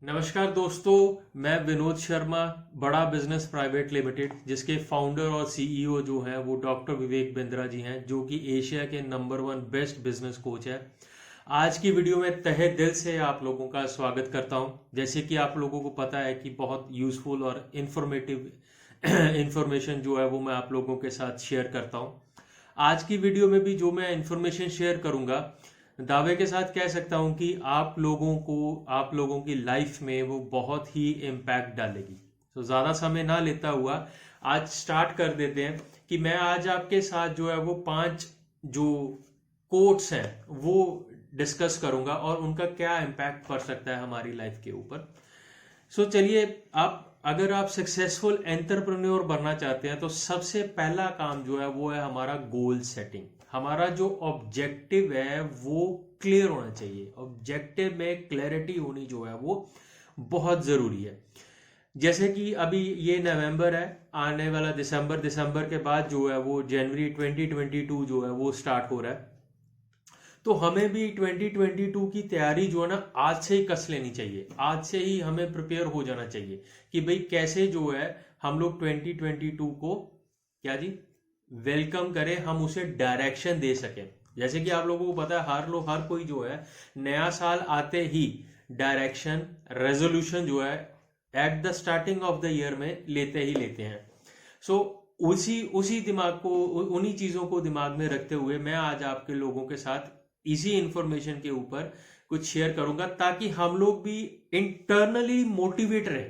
नमस्कार दोस्तों, मैं विनोद शर्मा, बड़ा बिजनेस प्राइवेट लिमिटेड, जिसके फाउंडर और सीईओ जो हैं वो डॉक्टर विवेक बिंद्रा जी हैं, जो कि एशिया के नंबर 1 बेस्ट बिजनेस कोच है। आज की वीडियो में तहे दिल से आप लोगों का स्वागत करता हूं। जैसे कि आप लोगों को पता है कि बहुत यूजफुल और इंफॉर्मेटिव इंफॉर्मेशन जो है वो मैं आप लोगों के साथ शेयर करता हूं। आज की वीडियो में भी जो मैं इंफॉर्मेशन शेयर करूंगा, दावे के साथ कह सकता हूं कि आप लोगों की लाइफ में वो बहुत ही इम्पैक्ट डालेगी। तो ज्यादा समय ना लेता हुआ आज स्टार्ट कर देते हैं कि मैं आज आपके साथ जो है वो 5 जो कोट्स हैं वो डिस्कस करूंगा और उनका क्या इम्पैक्ट पड़ सकता है हमारी लाइफ के ऊपर। चलिए, आप अगर आप सक्सेसफुल एंटरप्रेन्योर बनना चाहते हैं तो सबसे पहला काम जो है वो है हमारा गोल सेटिंग। हमारा जो ऑब्जेक्टिव है वो क्लियर होना चाहिए। ऑब्जेक्टिव में क्लैरिटी होनी जो है वो बहुत जरूरी है। जैसे कि अभी ये नवंबर है, आने वाला दिसंबर के बाद जो है वो जनवरी 2022 जो है वो स्टार्ट हो रहा है। तो हमें भी 2022 की तैयारी जो है ना आज से ही कस लेनी चाहिए। आज से ही हमें प्रिपेयर हो जाना चाहिए कि भाई कैसे जो है हम लोग 2022 को क्या जी वेलकम करें, हम उसे डायरेक्शन दे सकें। जैसे कि आप लोगों को पता है हर कोई जो है नया साल आते ही डायरेक्शन रेजोल्यूशन जो है at the starting of the year में लेते ही लेते हैं। सो उसी दिमाग को उन्हीं चीजों को दिमाग में रखते हुए मैं आज आपके लोगों के साथ इसी इंफॉर्मेशन के ऊपर कुछ शेयर करूंगा, ताकि हम लोग भी इंटरनली मोटिवेट रहे।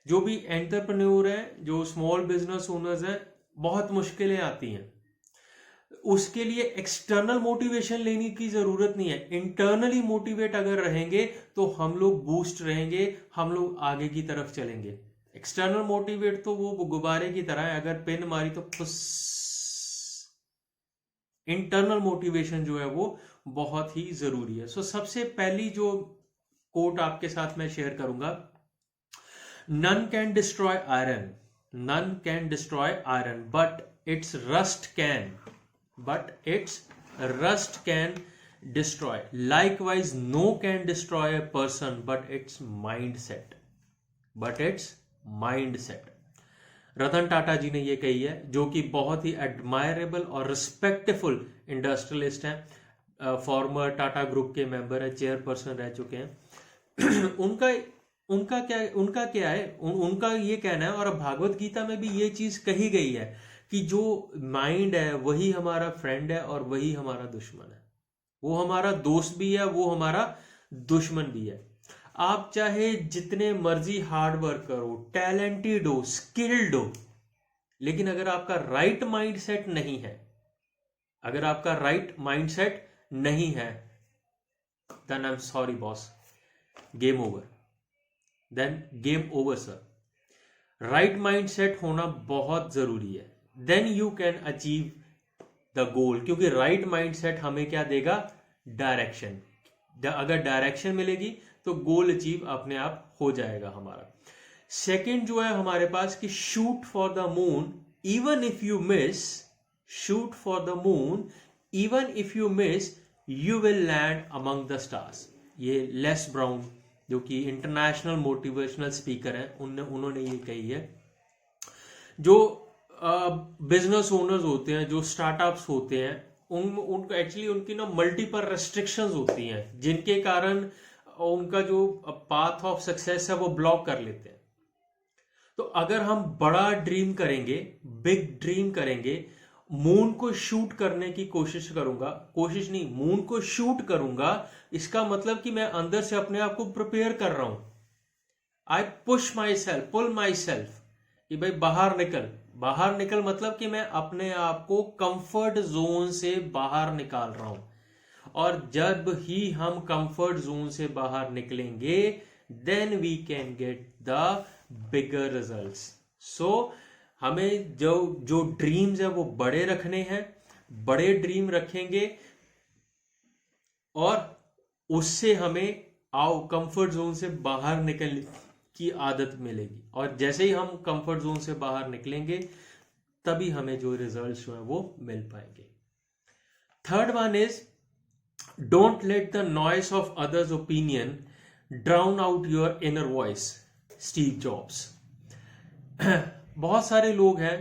जो भी एंटरप्रेन्योर है, जो स्मॉल बिजनेस ओनर्स हैं, बहुत मुश्किलें आती हैं, उसके लिए एक्सटर्नल मोटिवेशन लेने की जरूरत नहीं है। इंटरनली मोटिवेट अगर रहेंगे तो हम लोग बूस्ट रहेंगे, हम लोग आगे की तरफ चलेंगे। एक्सटर्नल मोटिवेट तो वो गुब्बारे की तरह है, अगर पिन मारी तो फुस। इंटरनल मोटिवेशन जो है वो बहुत ही जरूरी है। सबसे पहली जो कोट आपके साथ मैं शेयर करूंगा, none can destroy iron, none can destroy iron but its rust can destroy, likewise no can destroy a person but its mind set. Ratan Tata ji ने ये कही है, जो कि बहुत ही एडमायरेबल और रिस्पेक्टफुल इंडस्ट्रियलिस्ट हैं, फॉर्मर टाटा ग्रुप के मेंबर है, चेयरपर्सन रह चुके हैं। उनका क्या है, उनका ये कहना है, और भागवत गीता में भी ये चीज कही गई है कि जो माइंड है वही हमारा फ्रेंड है और वही हमारा दुश्मन है। वो हमारा दोस्त भी है, वो हमारा दुश्मन भी है। आप चाहे जितने मर्जी हार्ड वर्क करो, टैलेंटेड हो, स्किल्ड हो, लेकिन अगर आपका राइट माइंडसेट नहीं है, अगर आपका राइट माइंडसेट नहीं है, then I am sorry boss, game over, then game over sir. Right mindset होना बहुत जरूरी है, then you can achieve the goal. क्योंकि राइट माइंडसेट हमें क्या देगा? डायरेक्शन। अगर डायरेक्शन मिलेगी तो गोल अचीव अपने आप हो जाएगा हमारा। सेकंड जो है हमारे पास कि shoot for the moon even if you miss, shoot for the moon even if you miss you will land among the stars. ये लेस ब्राउन, जो कि इंटरनेशनल मोटिवेशनल स्पीकर हैं, उन्होंने ये कही है। जो बिजनेस ओनर्स होते हैं, जो स्टार्टअप्स होते हैं, उनको एक्चुअली उनकी ना मल्टीपल रेस्ट्रिक्शंस होती हैं, जिनके कारण उनका जो पाथ ऑफ सक्सेस है वो ब्लॉक कर लेते हैं। तो अगर हम बड़ा ड्रीम करेंगे, बिग ड्रीम करेंगे, मून को शूट करने की कोशिश करूंगा, कोशिश नहीं, मून को शूट करूंगा, इसका मतलब कि मैं अंदर से अपने आप को प्रिपेयर कर रहा हूं। I push myself, pull myself, कि भाई बाहर निकल मतलब कि मैं अपने आप को कंफर्ट जोन से बाहर निकाल रहा हूं। और जब ही हम कंफर्ट जोन से बाहर निकलेंगे, then we can get the bigger results. So हमें जो ड्रीम्स है वो बड़े रखने हैं, बड़े ड्रीम रखेंगे और उससे हमें कंफर्ट जोन से बाहर निकलने की आदत मिलेगी। और जैसे ही हम कंफर्ट जोन से बाहर निकलेंगे तभी हमें जो रिजल्ट्स जो है वो मिल पाएंगे। Third one is, don't let the noise of others' opinion drown out your inner voice, Steve jobs. बहुत सारे लोग हैं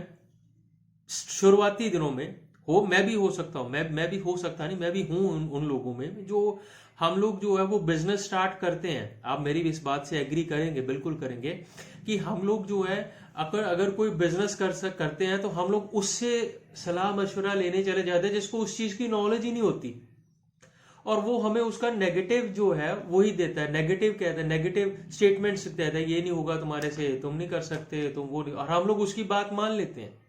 शुरुआती दिनों में, मैं भी हो सकता हूं, मैं भी हो सकता नहीं, मैं भी हूं उन लोगों में, जो हम लोग जो है वो बिजनेस स्टार्ट करते हैं। आप मेरी इस बात से एग्री करेंगे, बिल्कुल करेंगे, कि हम लोग जो है अगर कोई बिजनेस करते हैं तो हम लोग उससे सलाह मशवरा लेने चले जाते हैं जिसको उस चीज की नॉलेज ही नहीं होती, और वो हमें उसका नेगेटिव जो है वही देता है, नेगेटिव कहता है, नेगेटिव स्टेटमेंट्स देता है, ये नहीं होगा तुम्हारे से, तुम नहीं कर सकते, तुम वो नहीं, और हम लोग उसकी बात मान लेते हैं।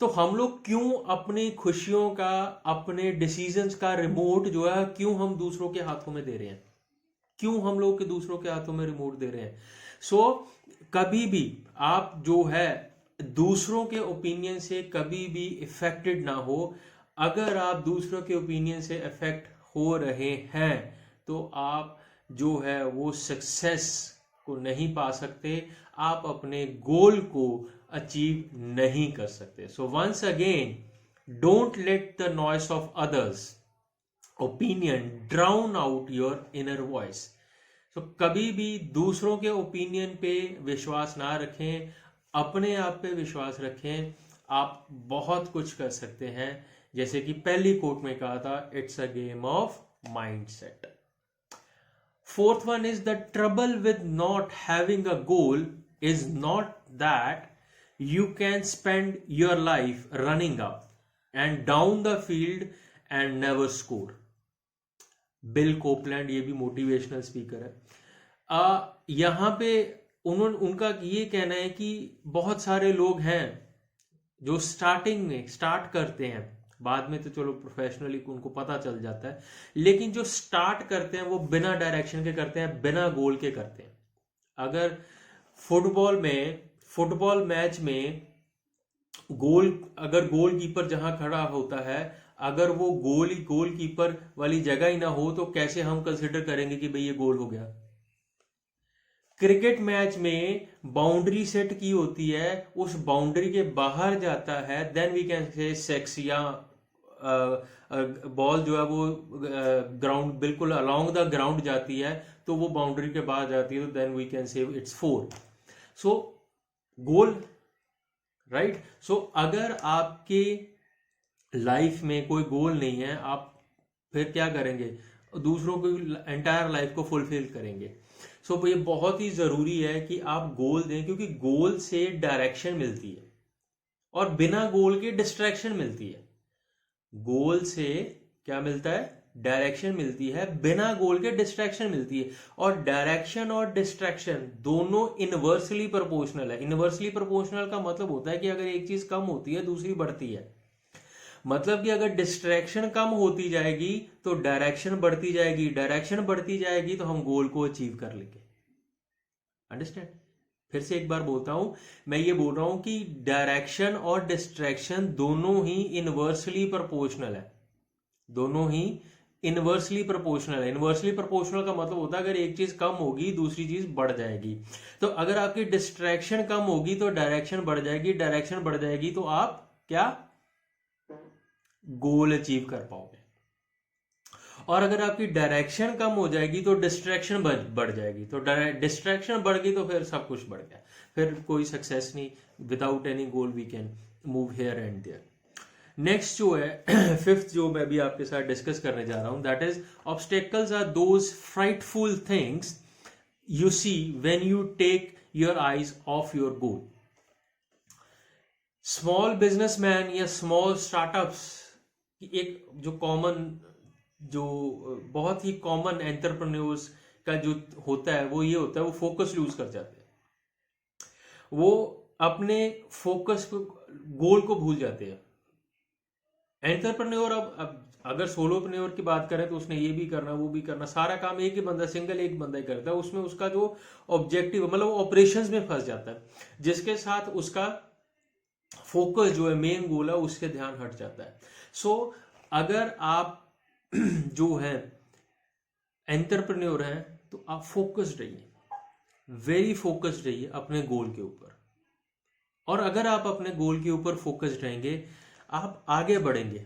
तो हम लोग क्यों अपनी खुशियों का, अपने डिसीजंस का रिमोट जो है क्यों हम दूसरों के हाथों में दे रहे हैं, क्यों हम लोग के दूसरों के हाथों में रिमोट दे रहे हैं? कभी भी आप जो है दूसरों के ओपिनियन से कभी भी इफेक्टेड ना हो। अगर आप दूसरों के ओपिनियन से इफेक्ट हो रहे हैं तो आप जो है वो सक्सेस को नहीं पा सकते, आप अपने गोल को अचीव नहीं कर सकते। So once again, don't let the noise of others opinion drown out your inner voice. तो कभी भी दूसरों के ओपिनियन पे विश्वास ना रखें, अपने आप पे विश्वास रखें। आप बहुत कुछ कर सकते हैं, जैसे कि पहली कोट में कहा था, it's a game of mindset. Fourth one is the trouble with not having a goal is not that you can spend your life running up and down the field and never score. Bill Copeland, ये भी motivational speaker है। यहां पे उनका ये कहना है कि बहुत सारे लोग हैं जो स्टार्टिंग में स्टार्ट करते हैं, बाद में तो चलो प्रोफेशनली उनको पता चल जाता है, लेकिन जो स्टार्ट करते हैं वो बिना डायरेक्शन के करते हैं, बिना गोल के करते हैं। अगर फुटबॉल मैच में अगर गोलकीपर जहां खड़ा होता है, अगर वो गोलकीपर वाली जगह ही ना हो तो कैसे हम कंसिडर करेंगे कि भाई ये गोल हो गया? क्रिकेट मैच में बाउंड्री सेट की होती है, उस बाउंड्री के बाहर जाता है, then we can say sixes, या बॉल जो है वो ग्राउंड बिल्कुल अलोंग द ग्राउंड जाती है तो वो बाउंड्री के बाहर जाती है, तो then we can say its 4। So goal, right? So अगर आपके लाइफ में कोई गोल नहीं है, आप फिर क्या करेंगे? दूसरों को एंटायर लाइफ को फुलफिल करेंगे। सो ये बहुत ही जरूरी है कि आप गोल दें, क्योंकि गोल से डायरेक्शन मिलती है और बिना गोल के डिस्ट्रैक्शन मिलती है। गोल से क्या मिलता है? डायरेक्शन मिलती है, बिना गोल के डिस्ट्रैक्शन मिलती है। और डायरेक्शन और डिस्ट्रैक्शन दोनों इनवर्सली प्रोपोर्शनल है। इनवर्सली प्रोपोर्शनल का मतलब होता है कि अगर एक चीज कम होती है दूसरी बढ़ती है। मतलब कि अगर डिस्ट्रैक्शन कम होती जाएगी तो डायरेक्शन बढ़ती जाएगी, डायरेक्शन बढ़ती जाएगी तो हम गोल को अचीव कर लेंगे। अंडरस्टैंड? फिर से एक बार बोलता हूं, मैं ये बोल रहा हूं कि डायरेक्शन और डिस्ट्रैक्शन दोनों ही इनवर्सली प्रोपोर्शनल है, दोनों ही इनवर्सली प्रोपोर्शनल है। इनवर्सली प्रोपोर्शनल का मतलब होता है अगर एक चीज कम होगी दूसरी चीज बढ़ जाएगी। तो अगर आपकी डिस्ट्रैक्शन कम होगी तो डायरेक्शन बढ़ जाएगी, डायरेक्शन बढ़ जाएगी तो आप क्या गोल अचीव कर पाओगे। और अगर आपकी डायरेक्शन कम हो जाएगी तो डिस्ट्रैक्शन बढ़ जाएगी, तो डिस्ट्रैक्शन बढ़ गई तो फिर सब कुछ बढ़ गया, फिर कोई सक्सेस नहीं। Without any goal we can move here and there. Next जो है फिफ्थ जो मैं भी आपके साथ डिस्कस करने जा रहा हूं, that is obstacles are those frightful things you see when you take your eyes off your goal. Small businessman या स्मॉल स्टार्टअप्स की एक जो बहुत ही कॉमन एंटरप्रेन्योर्स का जो होता है वो ये होता है, वो फोकस लूज कर जाते हैं, वो अपने फोकस गोल को भूल जाते हैं। एंटरप्रेन्योर, अब अगर सोलोप्रेन्योर की बात करें तो उसने ये भी करना वो भी करना, सारा काम एक ही बंदा ही करता है। उसमें उसका जो ऑब्जेक्टिव मतलब वो ऑपरेशंस में फंस जाता है, जिसके साथ उसका फोकस जो है मेन गोल है उससे ध्यान हट जाता है। सो अगर आप जो है एंटरप्रेन्योर हैं तो आप फोकस्ड रहिए, वेरी फोकस्ड रहिए अपने गोल के ऊपर। और अगर आप अपने गोल के ऊपर फोकस्ड रहेंगे आप आगे बढ़ेंगे।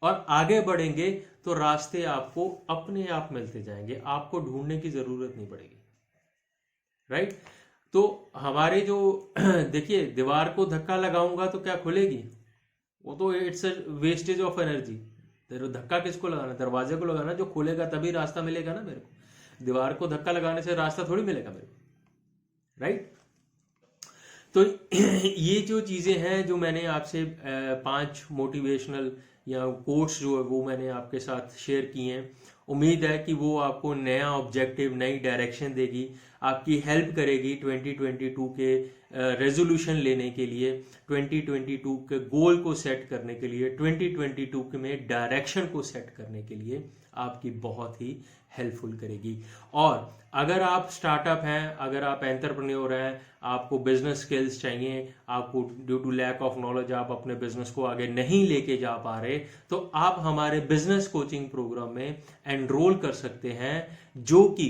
और आगे बढ़ेंगे तो रास्ते आपको अपने आप मिलते जाएंगे, आपको ढूंढने की जरूरत नहीं पड़ेगी, राइट। तो हमारे जो देखिए, दीवार को धक्का लगाऊंगा तो क्या खुलेगी? वो तो इट्स वेस्टेज ऑफ एनर्जी। धक्का किसको लगाना? दरवाजे को लगाना, जो खुलेगा तभी रास्ता मिलेगा ना मेरे को। दीवार को धक्का लगाने से रास्ता थोड़ी मिलेगा मेरे को, राइट। तो ये जो चीजें हैं जो मैंने आपसे 5 मोटिवेशनल या कोट्स जो है वो मैंने आपके साथ शेयर किए हैं, उम्मीद है कि वो आपको नया ऑब्जेक्टिव, नई डायरेक्शन देगी, आपकी हेल्प करेगी 2022 के रेजोल्यूशन लेने के लिए, 2022 के गोल को सेट करने के लिए, 2022 में डायरेक्शन को सेट करने के लिए आपकी बहुत ही हेल्पफुल करेगी। और अगर आप स्टार्टअप हैं, अगर आप एंटरप्रेन्योर हैं, आपको बिजनेस स्किल्स चाहिए, आपको due to lack of knowledge आप अपने बिजनेस को आगे नहीं लेके जा पा रहे, तो आप हमारे बिजनेस कोचिंग प्रोग्राम में एनरोल कर सकते हैं, जो कि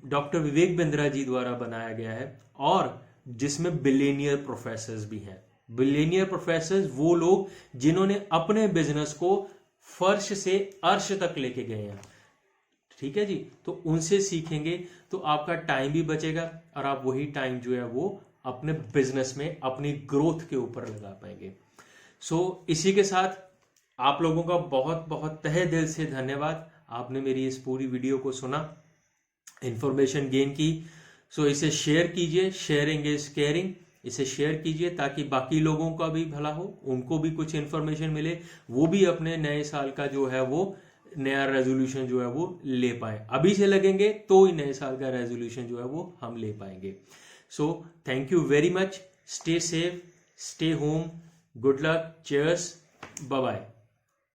डॉक्टर विवेक बिंद्रा जी द्वारा बनाया गया है, और जिसमें बिलियनियर प्रोफेसर्स भी हैं। बिलियनियर प्रोफेसर्स वो लोग जिन्होंने अपने बिजनेस को फर्श से अर्श तक लेके गए हैं, ठीक है जी। तो उनसे सीखेंगे तो आपका टाइम भी बचेगा, और आप वही टाइम जो है वो अपने बिजनेस में अपनी ग्रोथ के ऊपर लगा पाएंगे। सो इसी के साथ आप लोगों का बहुत बहुत तहे दिल से धन्यवाद। आपने मेरी इस पूरी वीडियो को सुना, इंफॉर्मेशन गेन की। सो इसे शेयर कीजिए, शेयरिंग इज केयरिंग। इसे शेयर कीजिए ताकि बाकी लोगों का भी भला हो, उनको भी कुछ इंफॉर्मेशन मिले, वो भी अपने नए साल का जो है वो नया रेजोल्यूशन जो है वो ले पाए। अभी से लगेंगे तो ही नए साल का रेजोल्यूशन जो है वो हम ले पाएंगे। So thank you very much, stay safe, stay home, good luck, cheers, bye bye.